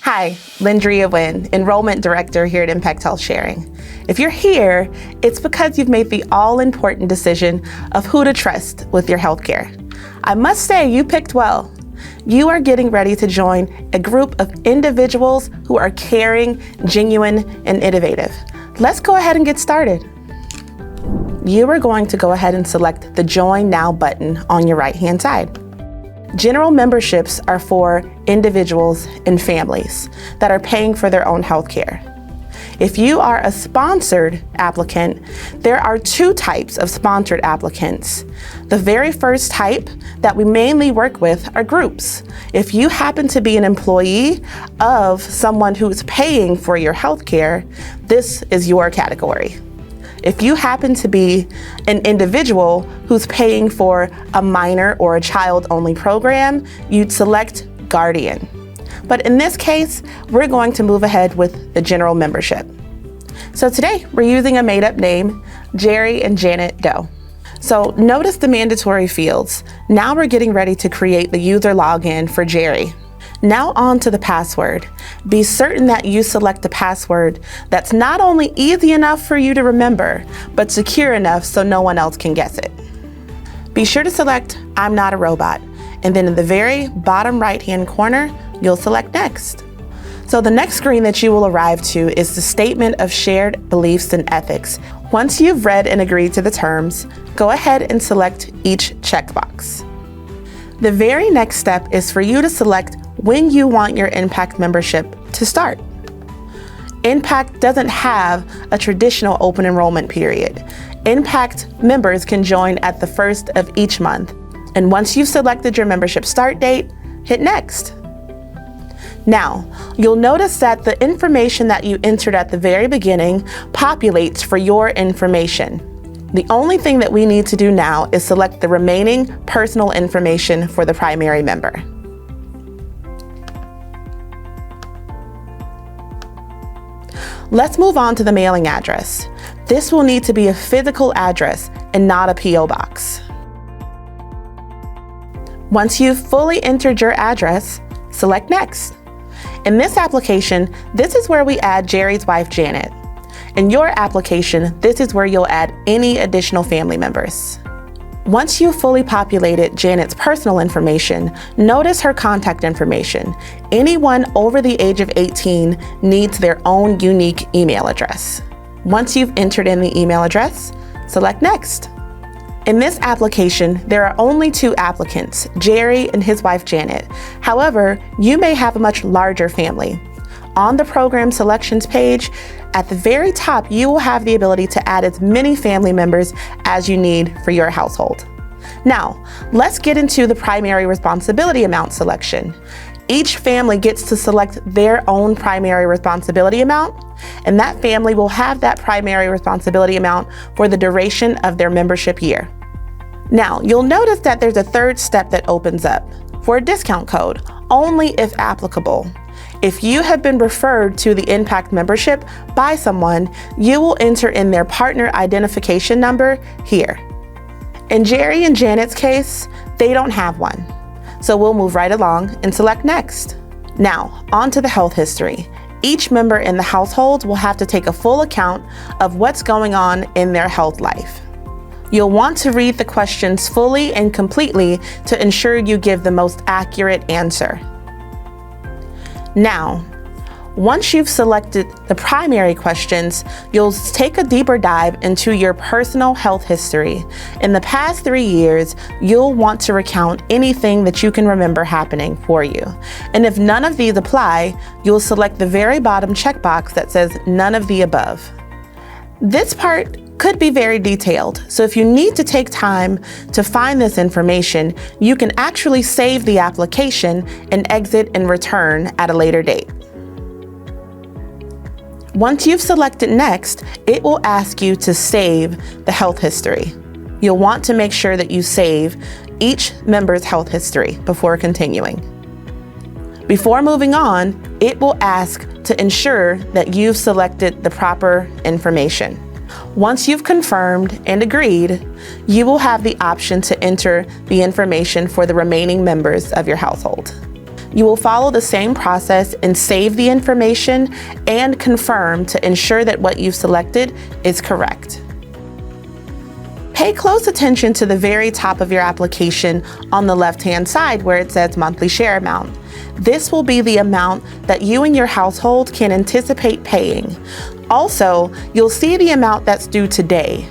Hi, Lindria Wynn, Enrollment Director here at Impact Health Sharing. If you're here, it's because you've made the all-important decision of who to trust with your healthcare. I must say, you picked well. You are getting ready to join a group of individuals who are caring, genuine, and innovative. Let's go ahead and get started. You are going to go ahead and select the Join Now button on your right-hand side. General memberships are for individuals and families that are paying for their own health care. If you are a sponsored applicant, there are two types of sponsored applicants. The very first type that we mainly work with are groups. If you happen to be an employee of someone who's paying for your health care, this is your category. If you happen to be an individual who's paying for a minor or a child-only program, you'd select Guardian. But in this case, we're going to move ahead with the general membership. So today, we're using a made-up name, Jerry and Janet Doe. So notice the mandatory fields. Now we're getting ready to create the user login for Jerry. Now on to the password. Be certain that you select a password that's not only easy enough for you to remember, but secure enough so no one else can guess it. Be sure to select I'm not a robot, and then in the very bottom right-hand corner, you'll select Next. So the next screen that you will arrive to is the Statement of Shared Beliefs and Ethics. Once you've read and agreed to the terms, go ahead and select each checkbox. The very next step is for you to select when you want your Impact membership to start. Impact doesn't have a traditional open enrollment period. Impact members can join at the first of each month. And once you've selected your membership start date, hit Next. Now, you'll notice that the information that you entered at the very beginning populates for your information. The only thing that we need to do now is select the remaining personal information for the primary member. Let's move on to the mailing address. This will need to be a physical address and not a P.O. box. Once you've fully entered your address, select Next. In this application, this is where we add Jerry's wife, Janet. In your application, this is where you'll add any additional family members. Once you've fully populated Janet's personal information, notice her contact information. Anyone over the age of 18 needs their own unique email address. Once you've entered in the email address, select Next. In this application, there are only two applicants, Jerry and his wife, Janet. However, you may have a much larger family. On the program selections page, at the very top, you will have the ability to add as many family members as you need for your household. Now, let's get into the primary responsibility amount selection. Each family gets to select their own primary responsibility amount, and that family will have that primary responsibility amount for the duration of their membership year. Now, you'll notice that there's a third step that opens up for a discount code, only if applicable. If you have been referred to the Impact membership by someone, you will enter in their partner identification number here. In Jerry and Janet's case, they don't have one. So we'll move right along and select Next. Now, on to the health history. Each member in the household will have to take a full account of what's going on in their health life. You'll want to read the questions fully and completely to ensure you give the most accurate answer. Now, once you've selected the primary questions, you'll take a deeper dive into your personal health history. In the past 3 years, you'll want to recount anything that you can remember happening for you. And if none of these apply, you'll select the very bottom checkbox that says none of the above. This part could be very detailed, so if you need to take time to find this information, you can actually save the application and exit and return at a later date. Once you've selected Next, it will ask you to save the health history. You'll want to make sure that you save each member's health history before continuing. Before moving on, it will ask to ensure that you've selected the proper information. Once you've confirmed and agreed, you will have the option to enter the information for the remaining members of your household. You will follow the same process and save the information and confirm to ensure that what you've selected is correct. Pay close attention to the very top of your application on the left-hand side where it says monthly share amount. This will be the amount that you and your household can anticipate paying. Also, you'll see the amount that's due today.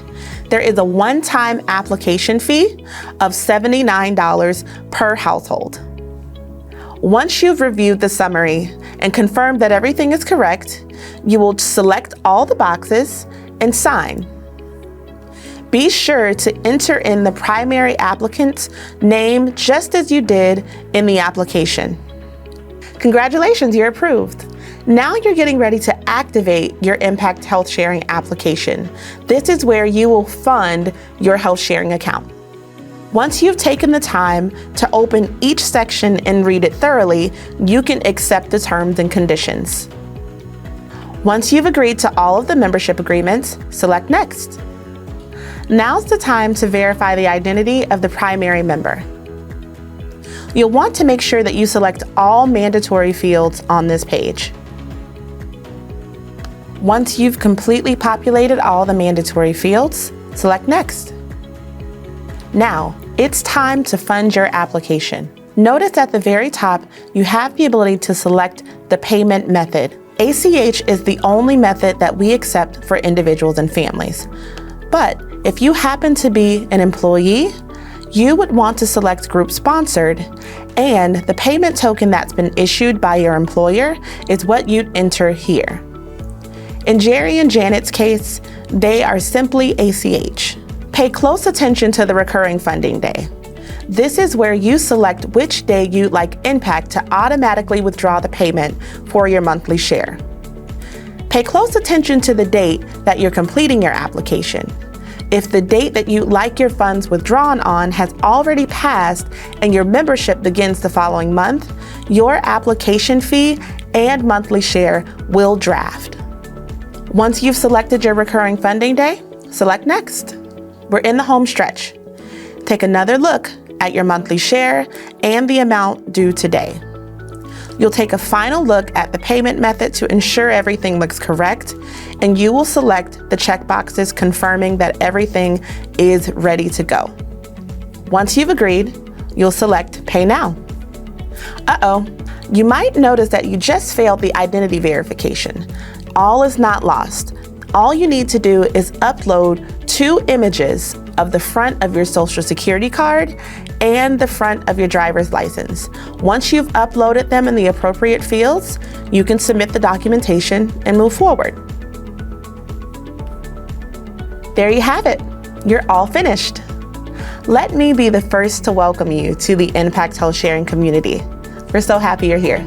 There is a one-time application fee of $79 per household. Once you've reviewed the summary and confirmed that everything is correct, you will select all the boxes and sign. Be sure to enter in the primary applicant's name just as you did in the application. Congratulations, you're approved. Now you're getting ready to activate your Impact Health Sharing application. This is where you will fund your health sharing account. Once you've taken the time to open each section and read it thoroughly, you can accept the terms and conditions. Once you've agreed to all of the membership agreements, select Next. Now's the time to verify the identity of the primary member. You'll want to make sure that you select all mandatory fields on this page. Once you've completely populated all the mandatory fields, select Next. Now, it's time to fund your application. Notice at the very top, you have the ability to select the payment method. ACH is the only method that we accept for individuals and families. But if you happen to be an employee, you would want to select Group Sponsored, and the payment token that's been issued by your employer is what you'd enter here. In Jerry and Janet's case, they are simply ACH. Pay close attention to the recurring funding day. This is where you select which day you'd like Impact to automatically withdraw the payment for your monthly share. Pay close attention to the date that you're completing your application. If the date that you'd like your funds withdrawn on has already passed and your membership begins the following month, your application fee and monthly share will draft. Once you've selected your recurring funding day, select Next. We're in the home stretch. Take another look at your monthly share and the amount due today. You'll take a final look at the payment method to ensure everything looks correct, and you will select the checkboxes confirming that everything is ready to go. Once you've agreed, you'll select Pay Now. You might notice that you just failed the identity verification. All is not lost. All you need to do is upload 2 images of the front of your Social Security card and the front of your driver's license. Once you've uploaded them in the appropriate fields, you can submit the documentation and move forward. There you have it. You're all finished. Let me be the first to welcome you to the Impact Health Sharing community. We're so happy you're here.